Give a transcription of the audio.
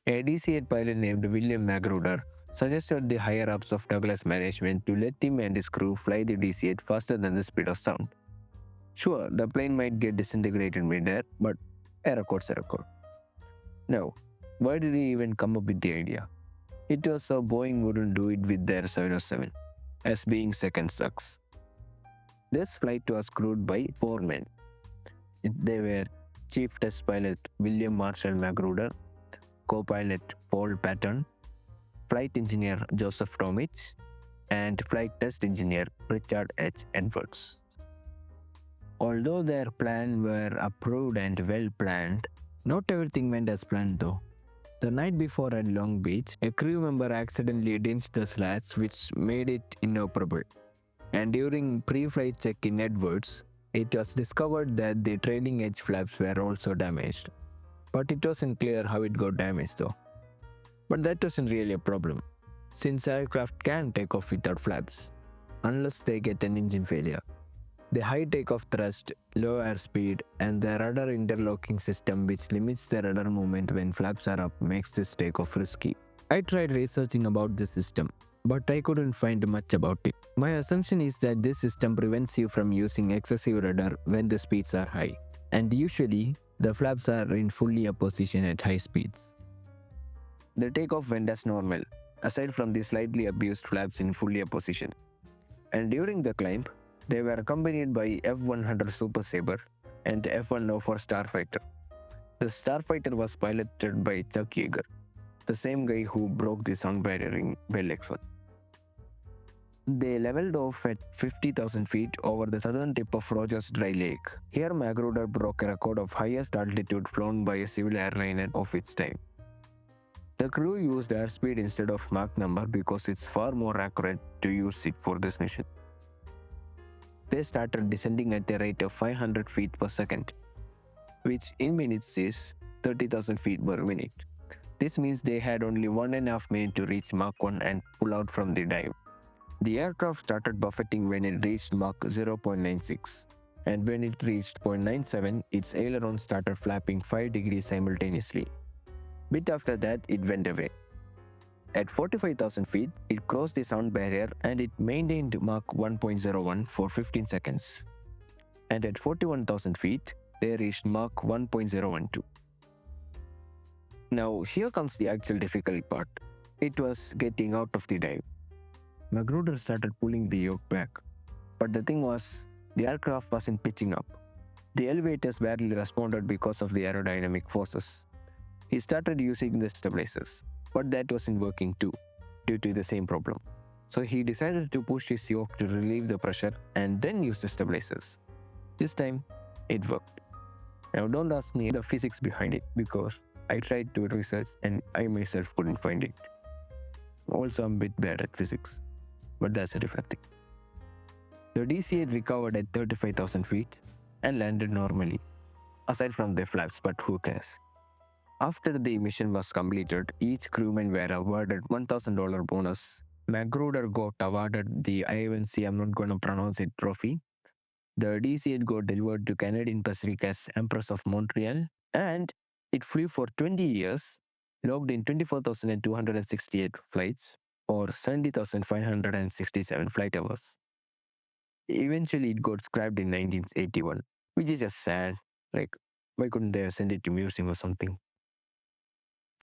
A DC-8 pilot named William Magruder suggested the higher-ups of Douglas management to let him and his crew fly the DC-8 faster than the speed of sound. Sure, the plane might get disintegrated mid-air, but a record's a record. Now, why did he even come up with the idea? It was so Boeing wouldn't do it with their 707, as being second sucks. This flight was crewed by four men. They were Chief Test Pilot William Marshall Magruder, Co-Pilot Paul Patton, Flight Engineer Joseph Tomich, and Flight Test Engineer Richard H. Edwards. Although their plans were approved and well planned, not everything went as planned though. The night before at Long Beach, a crew member accidentally dinged the slats which made it inoperable. And during pre-flight check in Edwards, it was discovered that the trailing edge flaps were also damaged. But it wasn't clear how it got damaged though. But that wasn't really a problem, since aircraft can take off without flaps, unless they get an engine failure. The high takeoff thrust, low airspeed, and the rudder interlocking system which limits the rudder movement when flaps are up makes this takeoff risky. I tried researching about this system, but I couldn't find much about it. My assumption is that this system prevents you from using excessive rudder when the speeds are high, and usually the flaps are in fully up position at high speeds. The takeoff went as normal, aside from the slightly abused flaps in fully up position. And during the climb, they were accompanied by F-100 Super Sabre and F-104 Starfighter. The Starfighter was piloted by Chuck Yeager, the same guy who broke the sound barrier in Bell X-1. They leveled off at 50,000 feet over the southern tip of Rogers Dry Lake. Here Magruder broke a record of highest altitude flown by a civil airliner of its time. The crew used airspeed instead of Mach number because it's far more accurate to use it for this mission. They started descending at a rate of 500 feet per second, which in minutes is 30,000 feet per minute. This means they had only 1.5 minutes to reach Mach 1 and pull out from the dive. The aircraft started buffeting when it reached Mach 0.96, and when it reached 0.97, its ailerons started flapping 5 degrees simultaneously. Bit after that, it went away. At 45,000 feet, it crossed the sound barrier and it maintained Mach 1.01 for 15 seconds. And at 41,000 feet, they reached Mach 1.012. Now, here comes the actual difficult part. It was getting out of the dive. Magruder started pulling the yoke back. But the thing was, the aircraft wasn't pitching up. The elevators barely responded because of the aerodynamic forces. He started using the stabilizers, but that wasn't working too, due to the same problem. So he decided to push his yoke to relieve the pressure and then use the stabilizers. This time, it worked. Now don't ask me the physics behind it because I tried to research and I myself couldn't find it. Also, I'm a bit bad at physics, but that's a different thing. The DC-8 recovered at 35,000 feet and landed normally, aside from the flaps, but who cares? After the mission was completed, each crewman were awarded $1,000 bonus. Magruder got awarded the IVNC, I'm not going to pronounce it, trophy. The DC-8 got delivered to Canadian Pacific as Empress of Montreal, and it flew for 20 years, logged in 24,268 flights, or 70,567 flight hours. Eventually, it got scrapped in 1981, which is just sad. Like, why couldn't they send it to museum or something?